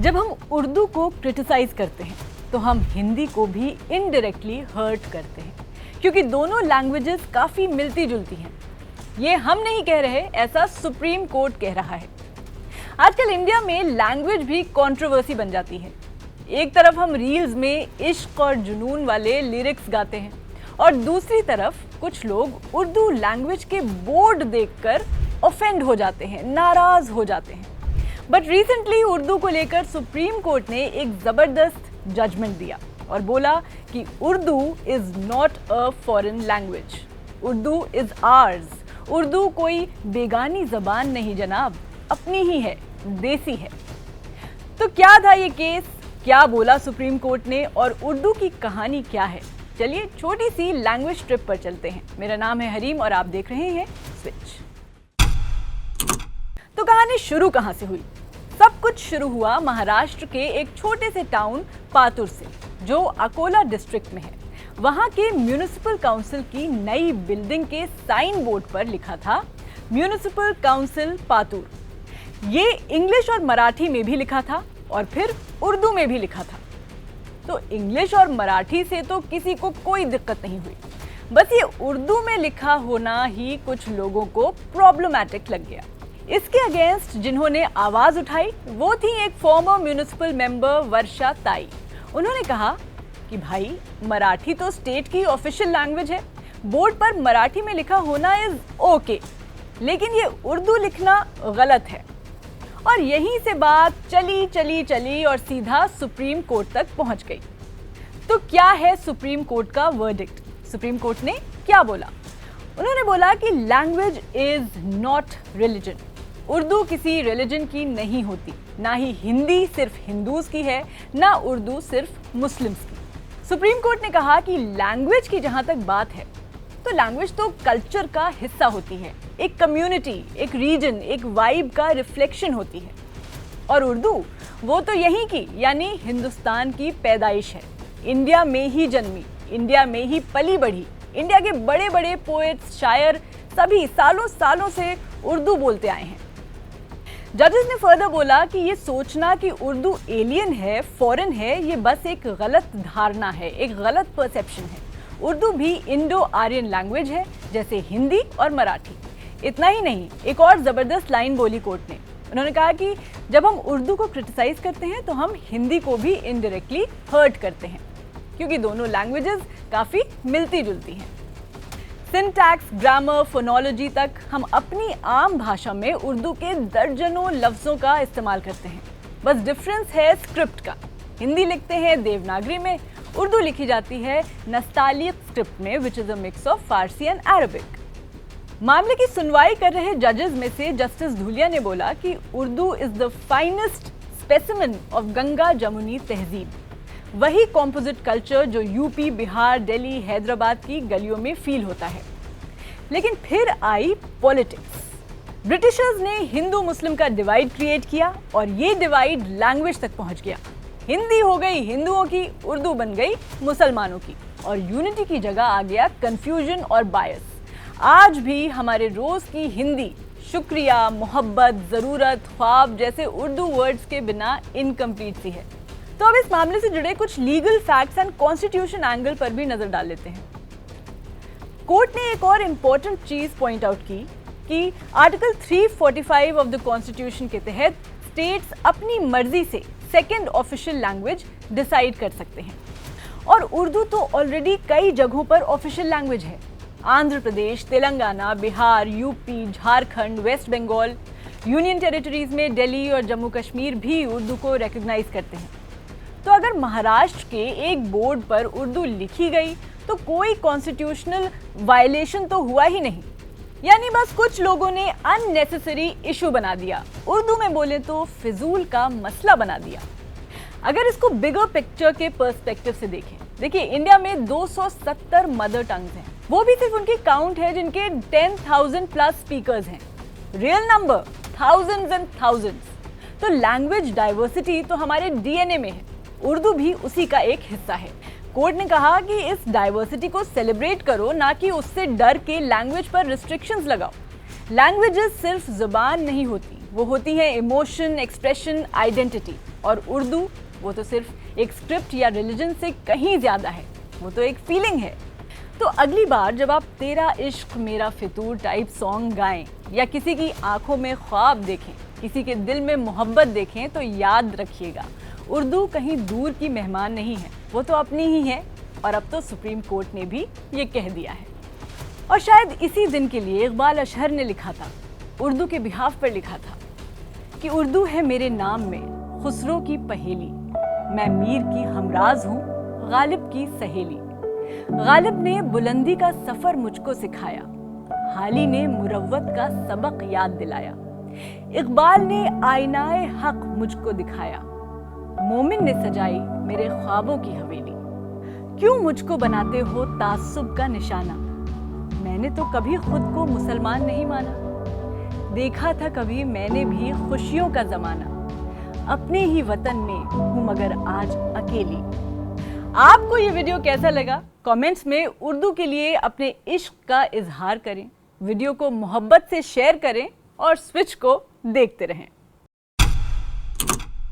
जब हम उर्दू को क्रिटिसाइज करते हैं तो हम हिंदी को भी इनडायरेक्टली हर्ट करते हैं, क्योंकि दोनों लैंग्वेजेस काफ़ी मिलती जुलती हैं। ये हम नहीं कह रहे, ऐसा सुप्रीम कोर्ट कह रहा है। आजकल इंडिया में लैंग्वेज भी कंट्रोवर्सी बन जाती है। एक तरफ हम रील्स में इश्क और जुनून वाले लिरिक्स गाते हैं और दूसरी तरफ कुछ लोग उर्दू लैंग्वेज के बोर्ड देखकर ऑफेंड हो जाते हैं, नाराज हो जाते हैं। बट रिसेंटली उर्दू को लेकर सुप्रीम कोर्ट ने एक जबरदस्त जजमेंट दिया और बोला कि Urdu is not a foreign language, Urdu is hours. Urdu कोई बेगानी जबान नहीं जनाब, अपनी ही है, देसी है। तो क्या था ये केस, क्या बोला सुप्रीम कोर्ट ने और उर्दू की कहानी क्या है? चलिए छोटी सी लैंग्वेज ट्रिप पर चलते हैं। मेरा नाम है हरीम और आप देख रहे हैं स्विच। तो कहानी शुरू कहां से हुई? सब कुछ शुरू हुआ महाराष्ट्र के एक छोटे से टाउन पातुर से, जो अकोला डिस्ट्रिक्ट में है। वहां के म्यूनिसिपल काउंसिल की नई बिल्डिंग के साइन बोर्ड पर लिखा था म्यूनिसिपल काउंसिल पातुर। ये इंग्लिश और मराठी में भी लिखा था और फिर उर्दू में भी लिखा था। तो इंग्लिश और मराठी से तो किसी को कोई दिक्कत नहीं हुई, बस ये उर्दू में लिखा होना ही कुछ लोगों को प्रॉब्लमैटिक लग गया। इसके अगेंस्ट जिन्होंने आवाज उठाई वो थी एक फॉर्मर म्यूनिसिपल मेंबर वर्षा ताई। उन्होंने कहा कि भाई, मराठी तो स्टेट की ऑफिशियल लैंग्वेज है, बोर्ड पर मराठी में लिखा होना इज ओके, लेकिन ये उर्दू लिखना गलत है। और यहीं से बात चली और सीधा सुप्रीम कोर्ट तक पहुंच गई। तो क्या है सुप्रीम कोर्ट का वर्डिक्ट? सुप्रीम कोर्ट ने क्या बोला? उन्होंने बोला कि language is not religion. Urdu किसी रिलीजन की नहीं होती, ना ही हिंदी सिर्फ हिंदूज की है, ना उर्दू सिर्फ मुस्लिम्स की। सुप्रीम कोर्ट ने कहा कि लैंग्वेज की जहां तक बात है तो लैंग्वेज तो कल्चर का हिस्सा होती है, एक कम्युनिटी, एक रीजन, एक वाइब का रिफ्लेक्शन होती है। और उर्दू वो तो यहीं की यानी हिंदुस्तान की पैदाइश है, इंडिया में ही जन्मी, इंडिया में ही पली बढ़ी। इंडिया के बड़े बड़े पोएट्स, शायर सभी सालों सालों से उर्दू बोलते आए हैं। जजेस ने फर्दर बोला कि ये सोचना कि उर्दू एलियन है, फॉरेन है, ये बस एक गलत धारणा है, एक गलत परसेप्शन है। उर्दू भी इंडो आर्यन लैंग्वेज है, जैसे हिंदी और मराठी। इतना ही नहीं, एक और जबरदस्त लाइन बोली कोर्ट ने। उन्होंने कहा कि जब हम उर्दू को क्रिटिसाइज करते हैं तो हम हिंदी को भी इनडायरेक्टली हर्ट करते हैं, क्योंकि दोनों लैंग्वेजेस काफ़ी मिलती जुलती हैं। सिंटैक्स, ग्रामर, फोनोलॉजी तक हम अपनी आम भाषा में उर्दू के दर्जनों लफ्ज़ों का इस्तेमाल करते हैं, बस डिफरेंस है स्क्रिप्ट का। हिंदी लिखते हैं देवनागरी में, उर्दू लिखी जाती है नस्तालिक स्क्रिप्ट में, which is a mix of Farsi and Arabic. मामले की सुनवाई कर रहे जजेस में से जस्टिस धूलिया ने बोला कि Urdu is the finest specimen of Ganga Jamuni तहजीब, वही कॉम्पोजिट कल्चर जो यूपी, बिहार, दिल्ली, हैदराबाद की गलियों में फील होता है। लेकिन फिर आई पॉलिटिक्स। ब्रिटिशर्स ने हिंदू मुस्लिम का डिवाइड क्रिएट किया और ये डिवाइड लैंग्वेज तक पहुंच गया। हिंदी हो गई हिंदुओं की, उर्दू बन गई मुसलमानों की, और यूनिटी की जगह आ गया कंफ्यूजन और बायस। आज भी हमारे रोज की हिंदी शुक्रिया, मोहब्बत, ज़रूरत, ख्वाब जैसे उर्दू वर्ड्स के बिना इनकम्प्लीट सी है। तो अब इस मामले से जुड़े कुछ legal facts and constitution angle पर भी नजर डाल लेते हैं। कोर्ट ने एक और इम्पोर्टेंट चीज पॉइंट आउट की कि आर्टिकल 345 ऑफ द कॉन्स्टिट्यूशन के तहत स्टेट्स अपनी मर्जी से सेकेंड ऑफिशियल लैंग्वेज डिसाइड कर सकते हैं, और उर्दू तो ऑलरेडी कई जगहों पर ऑफिशियल लैंग्वेज है। Andhra Pradesh, Telangana, Bihar, UP, Jharkhand, West Bengal, union territories में दिल्ली और जम्मू कश्मीर भी उर्दू को रिकॉग्नाइज करते हैं। तो अगर महाराष्ट्र के एक बोर्ड पर उर्दू लिखी गई तो कोई कॉन्स्टिट्यूशनल वायलेशन तो हुआ ही नहीं, यानी बस कुछ लोगों ने अननेसेसरी इशू बना दिया, उर्दू में बोले तो फिजूल का मसला बना दिया। अगर इसको बिगर पिक्चर के पर्सपेक्टिव से देखें, देखिए इंडिया में 270 मदर टंग्स हैं, वो भी सिर्फ उनकी काउंट है जिनके 10,000 प्लस स्पीकर्स हैं। Real number thousands and thousands. तो लैंग्वेज डाइवर्सिटी तो हमारे डीएनए में है, उर्दू भी उसी का एक हिस्सा है। कोर्ट ने कहा कि इस डाइवर्सिटी को सेलिब्रेट करो, ना कि उससे डर के लैंग्वेज पर रिस्ट्रिक्शंस लगाओ। लैंग्वेजेस सिर्फ जुबान नहीं होती, वो होती है इमोशन, एक्सप्रेशन, आइडेंटिटी। और उर्दू वो तो सिर्फ एक स्क्रिप्ट या रिलीजन से कहीं ज्यादा है, वो तो एक फीलिंग है। तो अगली बार जब आप तेरा इश्क मेरा फितूर टाइप सॉन्ग गाएं या किसी की आंखों में ख्वाब देखें, किसी के दिल में मोहब्बत देखें, तो याद रखिएगा उर्दू कहीं दूर की मेहमान नहीं है, वो तो अपनी ही है। और अब तो सुप्रीम कोर्ट ने भी ये कह दिया है। और शायद इसी दिन के लिए इकबाल अशहर ने लिखा था, उर्दू के बिहाफ पर लिखा था कि उर्दू है मेरे नाम में खुसरो की पहेली, मैं मीर की हमराज हूँ गालिब की सहेली। गालिब ने बुलंदी का सफर मुझको सिखाया, हाली ने मुरव्वत का सबक याद दिलाया। इकबाल ने आईनाए हक मुझको दिखाया, मोमिन ने सजाई मेरे ख्वाबों की हवेली। क्यों मुझको बनाते हो तासुब का निशाना, मैंने तो कभी खुद को मुसलमान नहीं माना। देखा था कभी मैंने भी खुशियों का जमाना, अपने ही वतन में हूं मगर आज अकेली। आपको ये वीडियो कैसा लगा? कमेंट्स में उर्दू के लिए अपने इश्क का इजहार करें, वीडियो को मोहब्बत से शेयर करें और स्विच को देखते रहें।